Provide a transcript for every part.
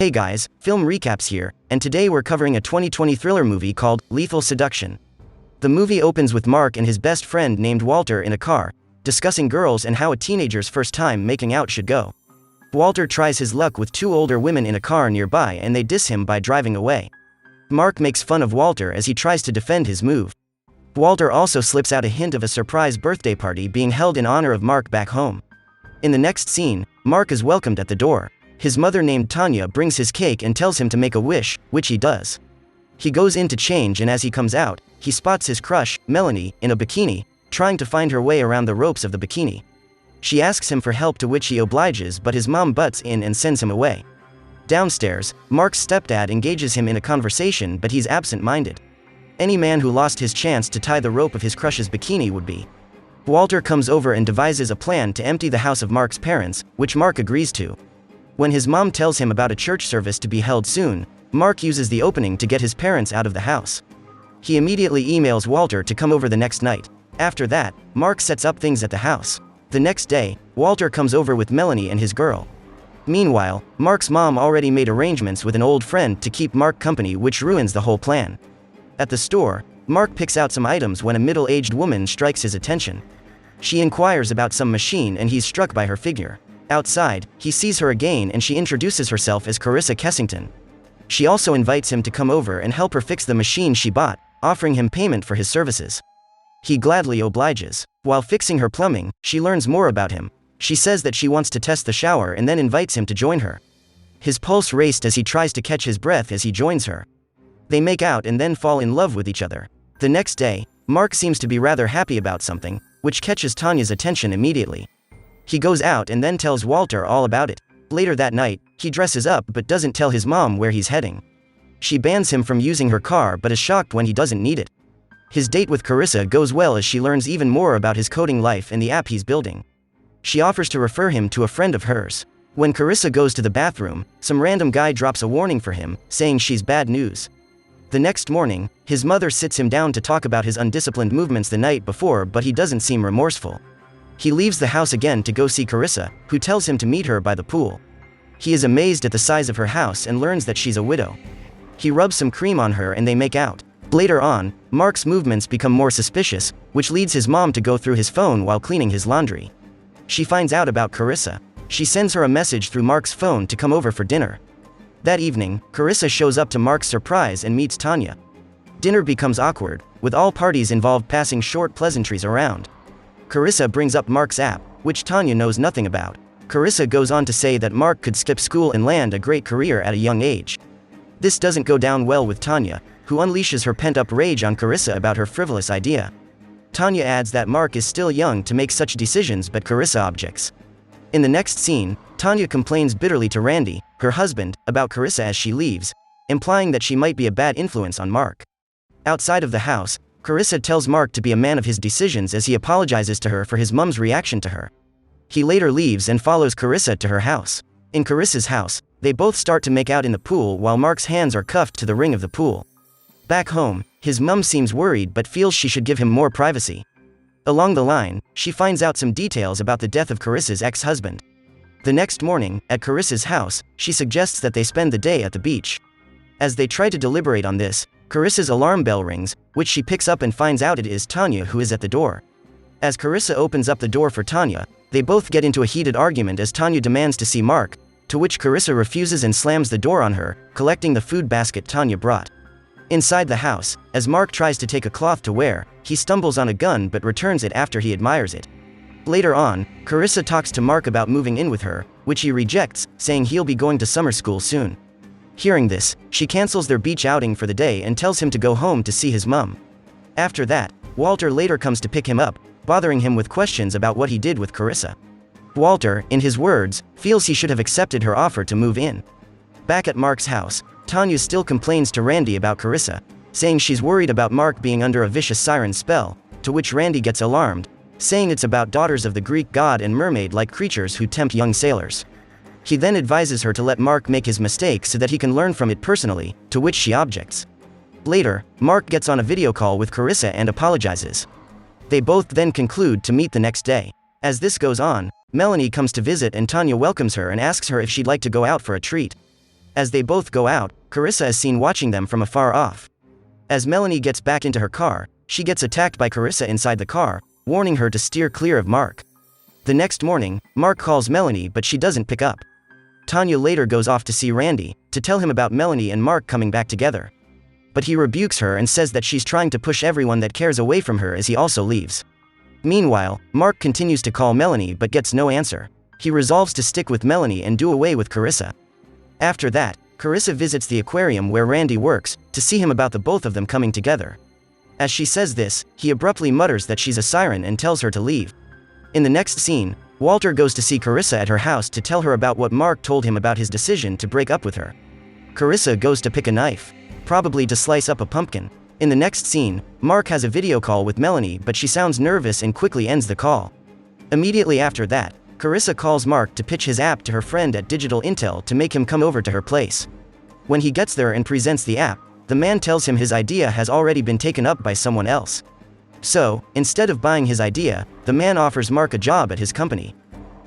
Hey guys, Film Recaps here, and today we're covering a 2020 thriller movie called Lethal Seduction. The movie opens with Mark and his best friend named Walter in a car, discussing girls and how a teenager's first time making out should go. Walter tries his luck with two older women in a car nearby and they diss him by driving away. Mark makes fun of Walter as he tries to defend his move. Walter also slips out a hint of a surprise birthday party being held in honor of Mark back home. In the next scene, Mark is welcomed at the door. His mother named Tanya brings his cake and tells him to make a wish, which he does. He goes in to change and as he comes out, he spots his crush, Melanie, in a bikini, trying to find her way around the ropes of the bikini. She asks him for help to which he obliges but his mom butts in and sends him away. Downstairs, Mark's stepdad engages him in a conversation but he's absent-minded. Any man who lost his chance to tie the rope of his crush's bikini would be. Walter comes over and devises a plan to empty the house of Mark's parents, which Mark agrees to. When his mom tells him about a church service to be held soon, Mark uses the opening to get his parents out of the house. He immediately emails Walter to come over the next night. After that, Mark sets up things at the house. The next day, Walter comes over with Melanie and his girl. Meanwhile, Mark's mom already made arrangements with an old friend to keep Mark company, which ruins the whole plan. At the store, Mark picks out some items when a middle-aged woman strikes his attention. She inquires about some machine and he's struck by her figure. Outside, he sees her again and she introduces herself as Carissa Kessington. She also invites him to come over and help her fix the machine she bought, offering him payment for his services. He gladly obliges. While fixing her plumbing, she learns more about him. She says that she wants to test the shower and then invites him to join her. His pulse raced as he tries to catch his breath as he joins her. They make out and then fall in love with each other. The next day, Mark seems to be rather happy about something, which catches Tanya's attention immediately. He goes out and then tells Walter all about it. Later that night, he dresses up but doesn't tell his mom where he's heading. She bans him from using her car but is shocked when he doesn't need it. His date with Carissa goes well as she learns even more about his coding life and the app he's building. She offers to refer him to a friend of hers. When Carissa goes to the bathroom, some random guy drops a warning for him, saying she's bad news. The next morning, his mother sits him down to talk about his undisciplined movements the night before but he doesn't seem remorseful. He leaves the house again to go see Carissa, who tells him to meet her by the pool. He is amazed at the size of her house and learns that she's a widow. He rubs some cream on her and they make out. Later on, Mark's movements become more suspicious, which leads his mom to go through his phone while cleaning his laundry. She finds out about Carissa. She sends her a message through Mark's phone to come over for dinner. That evening, Carissa shows up to Mark's surprise and meets Tanya. Dinner becomes awkward, with all parties involved passing short pleasantries around. Carissa brings up Mark's app, which Tanya knows nothing about. Carissa goes on to say that Mark could skip school and land a great career at a young age. This doesn't go down well with Tanya, who unleashes her pent-up rage on Carissa about her frivolous idea. Tanya adds that Mark is still young to make such decisions but Carissa objects. In the next scene, Tanya complains bitterly to Randy, her husband, about Carissa as she leaves, implying that she might be a bad influence on Mark. Outside of the house, Carissa tells Mark to be a man of his decisions as he apologizes to her for his mom's reaction to her. He later leaves and follows Carissa to her house. In Carissa's house, they both start to make out in the pool while Mark's hands are cuffed to the ring of the pool. Back home, his mom seems worried but feels she should give him more privacy. Along the line, she finds out some details about the death of Carissa's ex-husband. The next morning, at Carissa's house, she suggests that they spend the day at the beach. As they try to deliberate on this, Carissa's alarm bell rings, which she picks up and finds out it is Tanya who is at the door. As Carissa opens up the door for Tanya, they both get into a heated argument as Tanya demands to see Mark, to which Carissa refuses and slams the door on her, collecting the food basket Tanya brought. Inside the house, as Mark tries to take a cloth to wear, he stumbles on a gun but returns it after he admires it. Later on, Carissa talks to Mark about moving in with her, which he rejects, saying he'll be going to summer school soon. Hearing this, she cancels their beach outing for the day and tells him to go home to see his mom. After that, Walter later comes to pick him up, bothering him with questions about what he did with Carissa. Walter, in his words, feels he should have accepted her offer to move in. Back at Mark's house, Tanya still complains to Randy about Carissa, saying she's worried about Mark being under a vicious siren spell, to which Randy gets alarmed, saying it's about daughters of the Greek god and mermaid-like creatures who tempt young sailors. He then advises her to let Mark make his mistake so that he can learn from it personally, to which she objects. Later, Mark gets on a video call with Carissa and apologizes. They both then conclude to meet the next day. As this goes on, Melanie comes to visit and Tanya welcomes her and asks her if she'd like to go out for a treat. As they both go out, Carissa is seen watching them from afar off. As Melanie gets back into her car, she gets attacked by Carissa inside the car, warning her to steer clear of Mark. The next morning, Mark calls Melanie but she doesn't pick up. Tanya later goes off to see Randy, to tell him about Melanie and Mark coming back together. But he rebukes her and says that she's trying to push everyone that cares away from her as he also leaves. Meanwhile, Mark continues to call Melanie but gets no answer. He resolves to stick with Melanie and do away with Carissa. After that, Carissa visits the aquarium where Randy works, to see him about the both of them coming together. As she says this, he abruptly mutters that she's a siren and tells her to leave. In the next scene, Walter goes to see Carissa at her house to tell her about what Mark told him about his decision to break up with her. Carissa goes to pick a knife, probably to slice up a pumpkin. In the next scene, Mark has a video call with Melanie but she sounds nervous and quickly ends the call. Immediately after that, Carissa calls Mark to pitch his app to her friend at Digital Intel to make him come over to her place. When he gets there and presents the app, the man tells him his idea has already been taken up by someone else. So, instead of buying his idea, the man offers Mark a job at his company.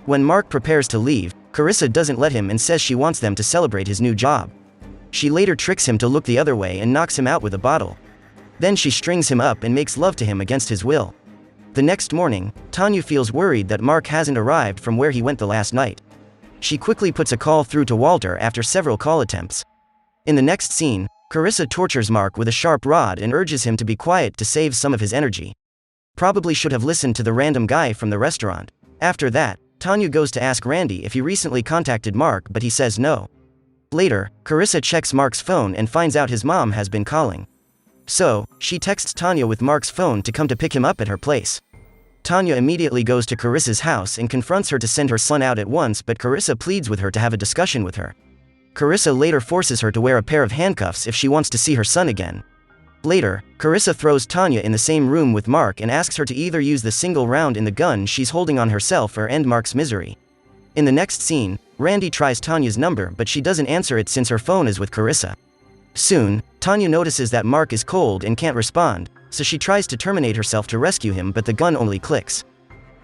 When Mark prepares to leave, Carissa doesn't let him and says she wants them to celebrate his new job. She later tricks him to look the other way and knocks him out with a bottle. Then she strings him up and makes love to him against his will. The next morning, Tanya feels worried that Mark hasn't arrived from where he went the last night. She quickly puts a call through to Walter after several call attempts. In the next scene, Carissa tortures Mark with a sharp rod and urges him to be quiet to save some of his energy. Probably should have listened to the random guy from the restaurant. After that, Tanya goes to ask Randy if he recently contacted Mark but he says no. Later, Carissa checks Mark's phone and finds out his mom has been calling. So, she texts Tanya with Mark's phone to come to pick him up at her place. Tanya immediately goes to Carissa's house and confronts her to send her son out at once but Carissa pleads with her to have a discussion with her. Carissa later forces her to wear a pair of handcuffs if she wants to see her son again. Later, Carissa throws Tanya in the same room with Mark and asks her to either use the single round in the gun she's holding on herself or end Mark's misery. In the next scene, Randy tries Tanya's number but she doesn't answer it since her phone is with Carissa. Soon, Tanya notices that Mark is cold and can't respond, so she tries to terminate herself to rescue him but the gun only clicks.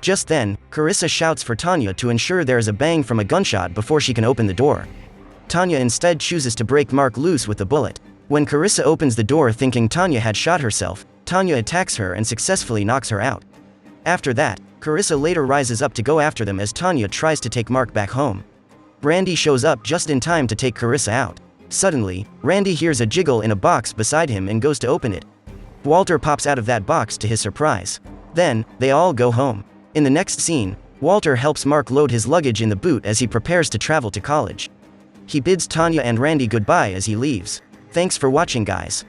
Just then, Carissa shouts for Tanya to ensure there is a bang from a gunshot before she can open the door. Tanya instead chooses to break Mark loose with the bullet. When Carissa opens the door thinking Tanya had shot herself, Tanya attacks her and successfully knocks her out. After that, Carissa later rises up to go after them as Tanya tries to take Mark back home. Randy shows up just in time to take Carissa out. Suddenly, Randy hears a jiggle in a box beside him and goes to open it. Walter pops out of that box to his surprise. Then, they all go home. In the next scene, Walter helps Mark load his luggage in the boot as he prepares to travel to college. He bids Tanya and Randy goodbye as he leaves. Thanks for watching, guys.